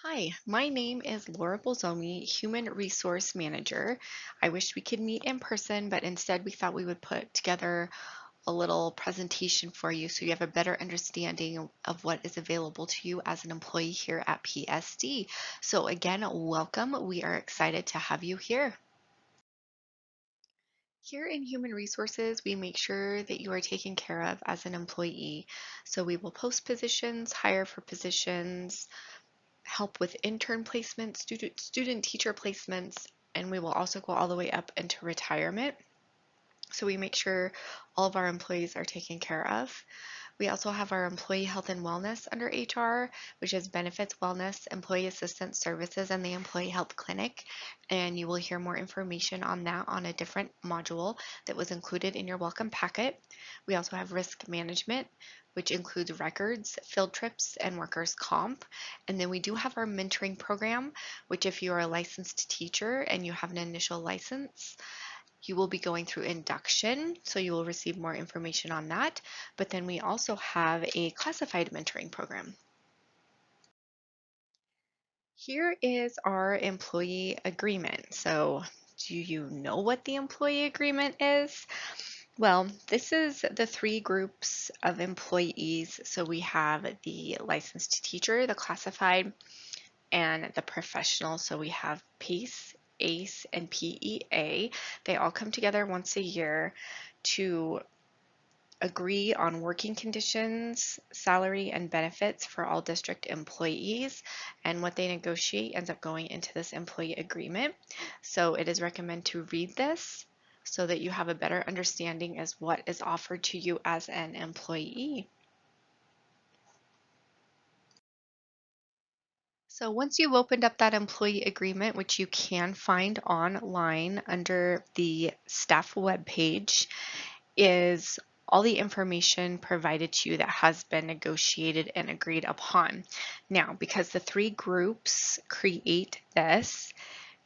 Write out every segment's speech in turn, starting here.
Hi, my name is Laura Bolzomi, Human Resource Manager. I wish we could meet in person, but instead we thought we would put together a little presentation for you so you have a better understanding of what is available to you as an employee here at PSD. So again, welcome. We are excited to have you here. Here in Human Resources, we make sure that you are taken care of as an employee. So we will post positions, hire for positions, help with intern placements, student teacher placements, and we will also go all the way up into retirement. So we make sure all of our employees are taken care of. We also have our employee health and wellness under HR, which is benefits, wellness, employee assistance services, and the employee health clinic. And you will hear more information on that on a different module that was included in your welcome packet. We also have risk management, which includes records, field trips, and workers' comp. And then we do have our mentoring program, which if you are a licensed teacher and you have an initial license, you will be going through induction, so you will receive more information on that. But then we also have a classified mentoring program. Here is our employee agreement. So do you know what the employee agreement is? Well, this is the three groups of employees. So we have the licensed teacher, the classified, and the professional. So we have PACE, ACE, and PEA. They all come together once a year to agree on working conditions, salary, and benefits for all district employees. And what they negotiate ends up going into this employee agreement. So it is recommended to read this so that you have a better understanding as what is offered to you as an employee. So once you've opened up that employee agreement, which you can find online under the staff webpage, is all the information provided to you that has been negotiated and agreed upon. Now, because the three groups create this,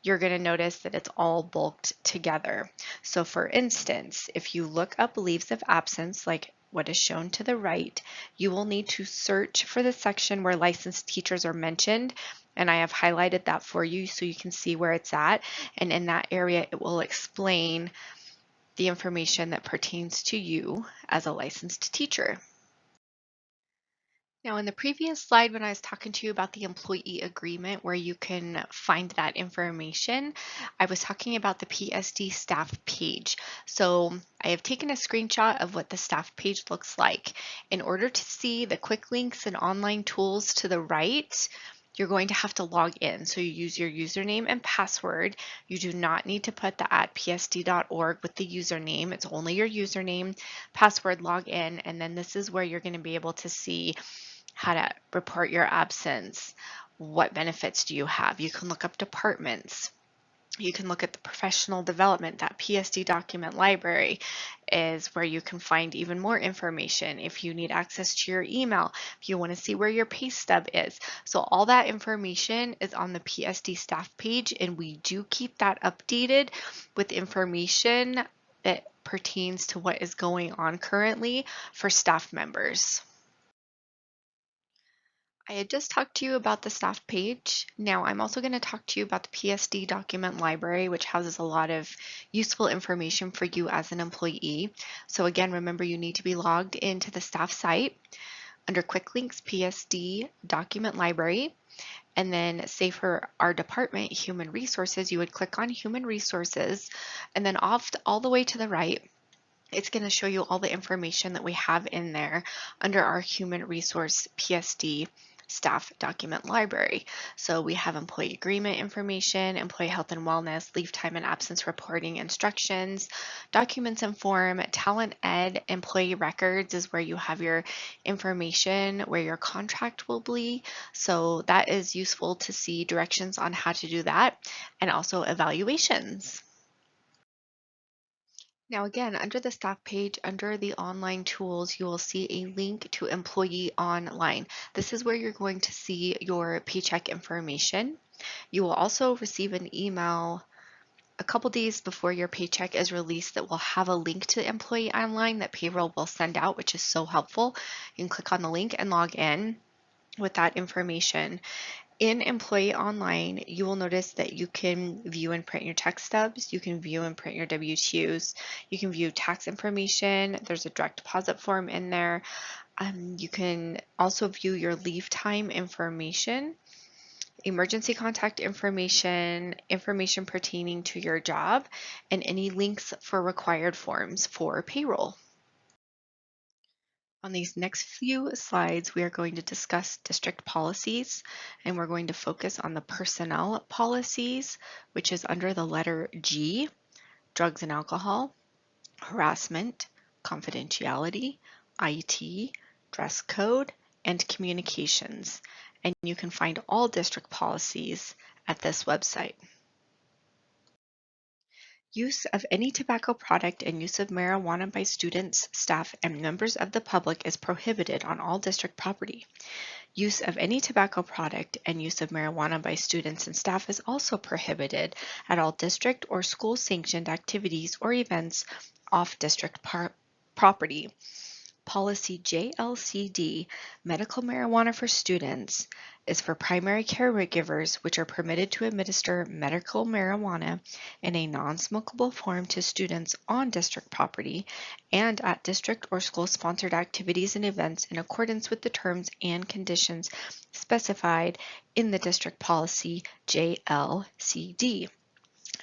you're going to notice that it's all bulked together. So for instance, if you look up leaves of absence, like what is shown to the right, you will need to search for the section where licensed teachers are mentioned. And I have highlighted that for you so you can see where it's at. And in that area, it will explain the information that pertains to you as a licensed teacher. Now, in the previous slide, when I was talking to you about the employee agreement where you can find that information, I was talking about the PSD staff page. So I have taken a screenshot of what the staff page looks like. In order to see the quick links and online tools to the right, you're going to have to log in. So you use your username and password. You do not need to put the @psd.org with the username. It's only your username, password, log in, and then this is where you're going to be able to see how to report your absence. What benefits do you have? You can look up departments. You can look at the professional development. That PSD document library is where you can find even more information if you need access to your email, if you want to see where your pay stub is. So all that information is on the PSD staff page, and we do keep that updated with information that pertains to what is going on currently for staff members. I had just talked to you about the staff page. Now I'm also going to talk to you about the PSD document library, which houses a lot of useful information for you as an employee. So again, remember you need to be logged into the staff site under quick links PSD document library. And then say for our department, human resources, you would click on human resources and then off all the way to the right, it's going to show you all the information that we have in there under our human resource PSD staff document library. So we have employee agreement information, employee health and wellness, leave time and absence reporting instructions, documents and form, talent ed, employee records is where you have your information, where your contract will be. So that is useful to see directions on how to do that, and also evaluations. Now again, under the staff page, under the online tools, you will see a link to Employee Online. This is where you're going to see your paycheck information. You will also receive an email a couple days before your paycheck is released that will have a link to Employee Online that payroll will send out, which is so helpful. You can click on the link and log in with that information. In Employee Online, you will notice that you can view and print your tax stubs, you can view and print your W-2s, you can view tax information, there's a direct deposit form in there. You can also view your leave time information, emergency contact information, information pertaining to your job, and any links for required forms for payroll. On these next few slides, we are going to discuss district policies, and we're going to focus on the personnel policies, which is under the letter G: drugs and alcohol, harassment, confidentiality, IT, dress code, and communications. And you can find all district policies at this website. Use of any tobacco product and use of marijuana by students, staff, and members of the public is prohibited on all district property. Use of any tobacco product and use of marijuana by students and staff is also prohibited at all district or school sanctioned activities or events off district property. Policy JLCD, medical marijuana for students, is for primary caregivers which are permitted to administer medical marijuana in a non-smokable form to students on district property and at district or school-sponsored activities and events in accordance with the terms and conditions specified in the district policy JLCD.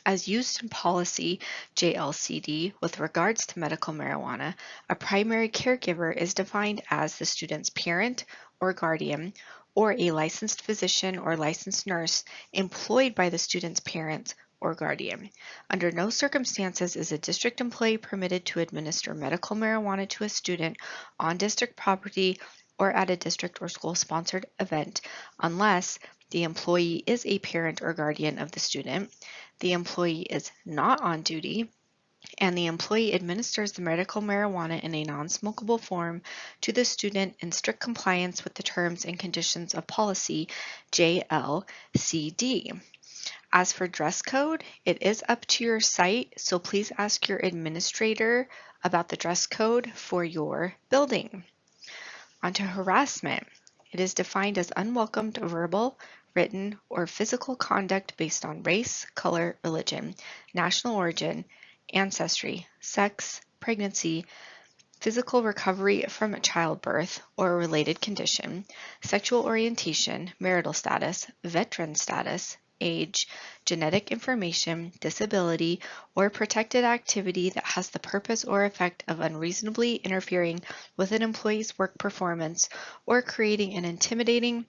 As used in policy JLCD with regards to medical marijuana, a primary caregiver is defined as the student's parent or guardian, or a licensed physician or licensed nurse employed by the student's parent or guardian. Under no circumstances is a district employee permitted to administer medical marijuana to a student on district property or at a district or school-sponsored event unless the employee is a parent or guardian of the student, the employee is not on duty, and the employee administers the medical marijuana in a non-smokable form to the student in strict compliance with the terms and conditions of policy JLCD. As for dress code, it is up to your site, so please ask your administrator about the dress code for your building. Onto harassment. It is defined as unwelcomed verbal, written, or physical conduct based on race, color, religion, national origin, ancestry, sex, pregnancy, physical recovery from childbirth or a related condition, sexual orientation, marital status, veteran status, age, genetic information, disability, or protected activity that has the purpose or effect of unreasonably interfering with an employee's work performance or creating an intimidating,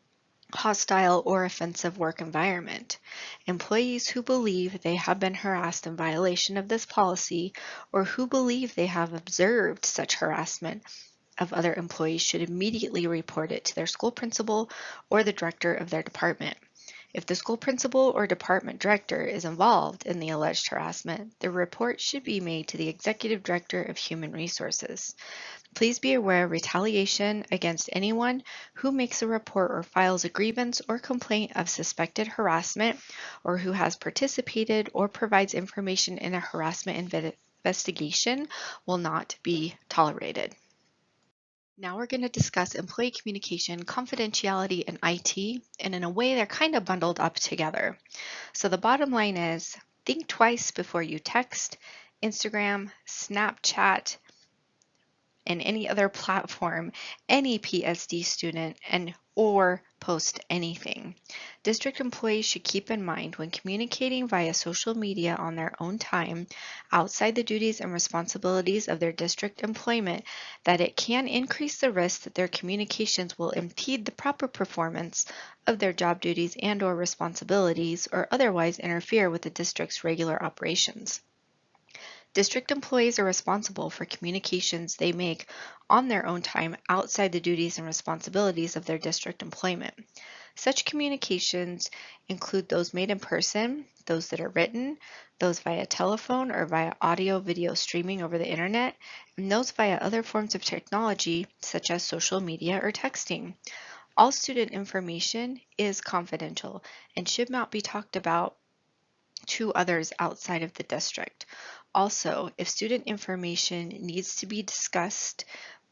hostile, or offensive work environment. Employees who believe they have been harassed in violation of this policy or who believe they have observed such harassment of other employees should immediately report it to their school principal or the director of their department. If the school principal or department director is involved in the alleged harassment, the report should be made to the Executive Director of Human Resources. Please be aware of retaliation against anyone who makes a report or files a grievance or complaint of suspected harassment or who has participated or provides information in a harassment investigation will not be tolerated. Now we're going to discuss employee communication, confidentiality, and IT, and in a way they're kind of bundled up together. So the bottom line is think twice before you text, Instagram, Snapchat, and any other platform, any PSD student, and or post anything. District employees should keep in mind when communicating via social media on their own time, outside the duties and responsibilities of their district employment, that it can increase the risk that their communications will impede the proper performance of their job duties and or responsibilities or otherwise interfere with the district's regular operations. District employees are responsible for communications they make on their own time outside the duties and responsibilities of their district employment. Such communications include those made in person, those that are written, those via telephone or via audio-video streaming over the internet, and those via other forms of technology such as social media or texting. All student information is confidential and should not be talked about to others outside of the district. Also, if student information needs to be discussed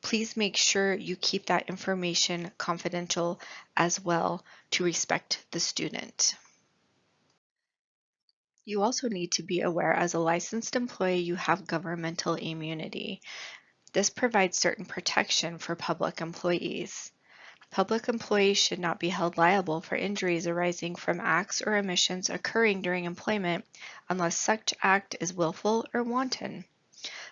Please make sure you keep that information confidential as well to respect the student. You also need to be aware as a licensed employee you have governmental immunity. This provides certain protection for public employees. Public employees should not be held liable for injuries arising from acts or omissions occurring during employment unless such act is willful or wanton.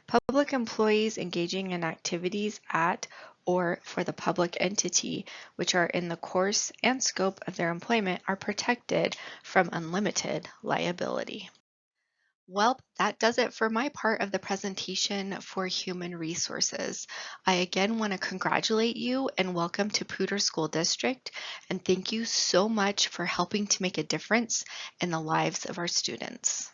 Public employees engaging in activities at or for the public entity, which are in the course and scope of their employment, are protected from unlimited liability. Well, that does it for my part of the presentation for human resources. I again want to congratulate you and welcome to Poudre School District, and thank you so much for helping to make a difference in the lives of our students.